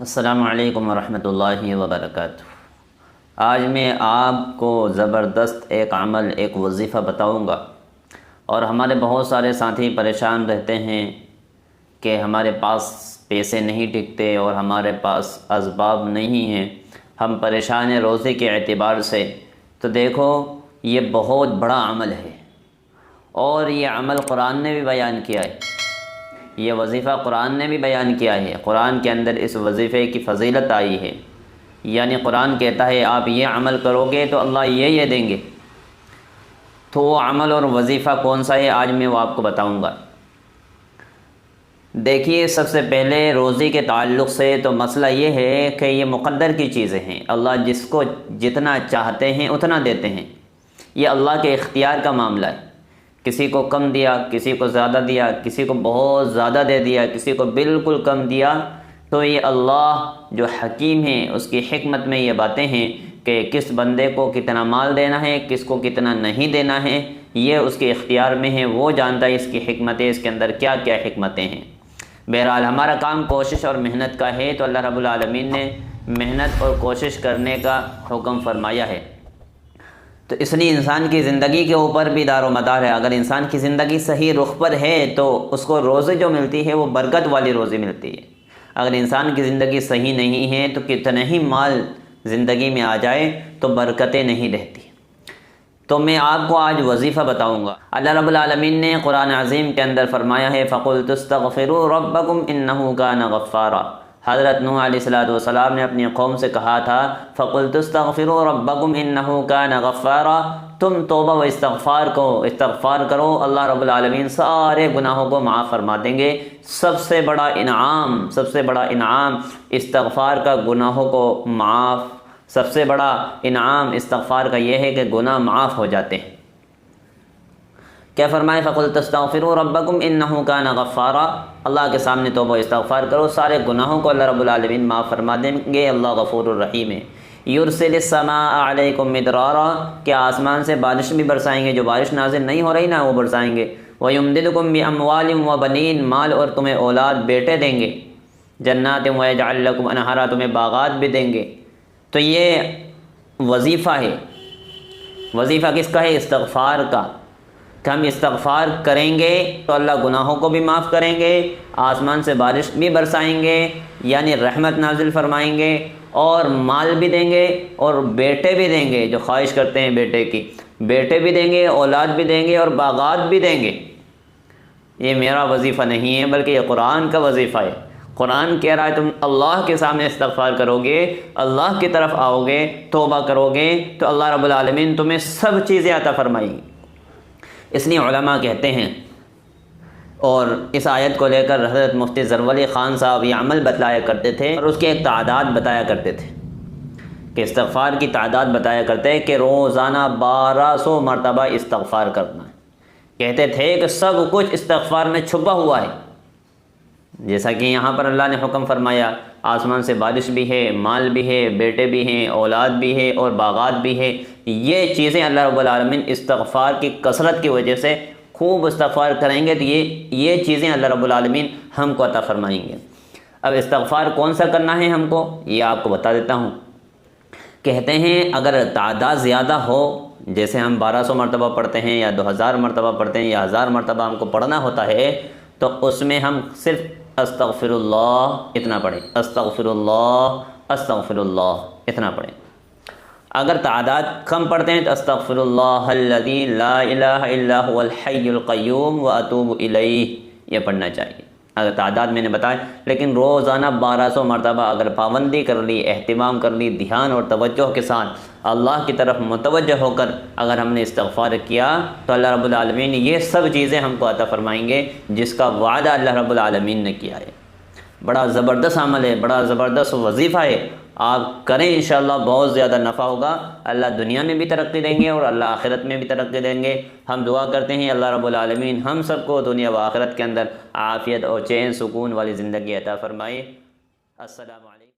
السلام علیکم ورحمۃ اللہ وبرکاتہ۔ آج میں آپ کو زبردست ایک عمل، ایک وظیفہ بتاؤں گا، اور ہمارے بہت سارے ساتھی پریشان رہتے ہیں کہ ہمارے پاس پیسے نہیں ٹکتے اور ہمارے پاس اسباب نہیں ہیں، ہم پریشان ہیں روزے کے اعتبار سے۔ تو دیکھو، یہ بہت بڑا عمل ہے، اور یہ عمل قرآن نے بھی بیان کیا ہے، یہ وظیفہ قرآن نے بھی بیان کیا ہے۔ قرآن کے اندر اس وظیفے کی فضیلت آئی ہے، یعنی قرآن کہتا ہے آپ یہ عمل کرو گے تو اللہ یہ دیں گے۔ تو وہ عمل اور وظیفہ کون سا ہے، آج میں وہ آپ کو بتاؤں گا۔ دیکھیے، سب سے پہلے روزے کے تعلق سے تو مسئلہ یہ ہے کہ یہ مقدر کی چیزیں ہیں، اللہ جس کو جتنا چاہتے ہیں اتنا دیتے ہیں، یہ اللہ کے اختیار کا معاملہ ہے۔ کسی کو کم دیا، کسی کو زیادہ دیا، کسی کو بہت زیادہ دے دیا، کسی کو بالکل کم دیا، تو یہ اللہ جو حکیم ہے اس کی حکمت میں یہ باتیں ہیں کہ کس بندے کو کتنا مال دینا ہے، کس کو کتنا نہیں دینا ہے، یہ اس کے اختیار میں ہے، وہ جانتا ہے اس کی حکمتیں، اس کے اندر کیا کیا حکمتیں ہیں۔ بہرحال ہمارا کام کوشش اور محنت کا ہے، تو اللہ رب العالمین نے محنت اور کوشش کرنے کا حکم فرمایا ہے۔ تو اس لیے انسان کی زندگی کے اوپر بھی دار و مدار ہے۔ اگر انسان کی زندگی صحیح رخ پر ہے تو اس کو روزی جو ملتی ہے وہ برکت والی روزی ملتی ہے۔ اگر انسان کی زندگی صحیح نہیں ہے تو کتنا ہی مال زندگی میں آ جائے تو برکتیں نہیں رہتی۔ تو میں آپ کو آج وظیفہ بتاؤں گا۔ اللہ رب العالمین نے قرآن عظیم کے اندر فرمایا ہے فَقُلْتُ اسْتَغْفِرُوا رَبَّكُمْ إِنَّهُ كَانَ غَفَّارًا۔ حضرت نوح علیہ السلام نے اپنی قوم سے کہا تھا فَقُلْتُ اسْتَغْفِرُوا رَبَّكُمْ إِنَّهُ كَانَ غَفَّارًا، تم توبہ و استغفار کرو، اللہ رب العالمین سارے گناہوں کو معاف فرما دیں گے۔ سب سے بڑا انعام استغفار کا، گناہوں کو معاف، سب سے بڑا انعام استغفار کا یہ ہے کہ گناہ معاف ہو جاتے ہیں۔ کیا فرمائے فَقُلْتُ اسْتَغْفِرُوا رَبَّكُمْ إِنَّهُ كَانَ غَفَّارًا، اللہ کے سامنے توبہ و استغفار کرو، سارے گناہوں کو اللہ رب العالمین معاف فرما دیں گے، اللہ غفور الرحیم ہے۔ یرسل السماء علیکم مدرارا، کہ آسمان سے بارش بھی برسائیں گے، جو بارش نازل نہیں ہو رہی نا وہ برسائیں گے۔ وَيُمْدِدْكُمْ بِأَمْوَالٍ وَبَنِينَ، مال اور تمہیں اولاد بیٹے دیں گے۔ جنات وَيَجْعَلْ لَكُمْ أَنْهَارًا، تمہیں باغات بھی دیں گے۔ تو یہ وظیفہ ہے۔ وظیفہ کس کا ہے؟ استغفار کا، کہ ہم استغفار کریں گے تو اللہ گناہوں کو بھی معاف کریں گے، آسمان سے بارش بھی برسائیں گے، یعنی رحمت نازل فرمائیں گے، اور مال بھی دیں گے اور بیٹے بھی دیں گے، جو خواہش کرتے ہیں بیٹے کی، بیٹے بھی دیں گے، اولاد بھی دیں گے اور باغات بھی دیں گے۔ یہ میرا وظیفہ نہیں ہے بلکہ یہ قرآن کا وظیفہ ہے۔ قرآن کہہ رہا ہے تم اللہ کے سامنے استغفار کرو گے، اللہ کی طرف آؤ گے، توبہ کرو گے تو اللہ رب العالمین تمہیں سب چیزیں عطا فرمائیں گی۔ اس لیے علماء کہتے ہیں، اور اس آیت کو لے کر حضرت مفتی زرولی خان صاحب یہ عمل بتلایا کرتے تھے، اور اس کی ایک تعداد بتایا کرتے تھے کہ استغفار کی تعداد بتایا کرتے ہیں کہ روزانہ 1200 مرتبہ استغفار کرنا ہے۔ کہتے تھے کہ سب کچھ استغفار میں چھپا ہوا ہے، جیسا کہ یہاں پر اللہ نے حکم فرمایا آسمان سے بارش بھی ہے، مال بھی ہے، بیٹے بھی ہیں، اولاد بھی ہے اور باغات بھی ہے۔ یہ چیزیں اللہ رب العالمین استغفار کی کثرت کی وجہ سے خوب استغفار کریں گے تو یہ چیزیں اللہ رب العالمین ہم کو عطا فرمائیں گے۔ اب استغفار کون سا کرنا ہے ہم کو، یہ آپ کو بتا دیتا ہوں۔ کہتے ہیں اگر تعداد زیادہ ہو، جیسے ہم 1200 مرتبہ پڑھتے ہیں یا 2000 مرتبہ پڑھتے ہیں یا 1000 مرتبہ ہم کو پڑھنا ہوتا ہے، تو اس میں ہم صرف استغفر اللہ اتنا پڑھیں، استغفر اللہ اتنا پڑھیں۔ اگر تعداد کم پڑھتے ہیں تو استغفر اللہ الذی لا الہ الا هو الحی القیوم واتوب الیہ، یہ پڑھنا چاہیے اگر تعداد میں نے بتایا۔ لیکن روزانہ 1200 مرتبہ اگر پابندی کر لی، اہتمام کر لی، دھیان اور توجہ کے ساتھ اللہ کی طرف متوجہ ہو کر اگر ہم نے استغفار کیا تو اللہ رب العالمین یہ سب چیزیں ہم کو عطا فرمائیں گے جس کا وعدہ اللہ رب العالمین نے کیا ہے۔ بڑا زبردست عمل ہے، بڑا زبردست وظیفہ ہے، آپ کریں انشاءاللہ بہت زیادہ نفع ہوگا۔ اللہ دنیا میں بھی ترقی دیں گے اور اللہ آخرت میں بھی ترقی دیں گے۔ ہم دعا کرتے ہیں اللہ رب العالمین ہم سب کو دنیا و آخرت کے اندر عافیت اور چین سکون والی زندگی عطا فرمائے۔ السلام علیکم۔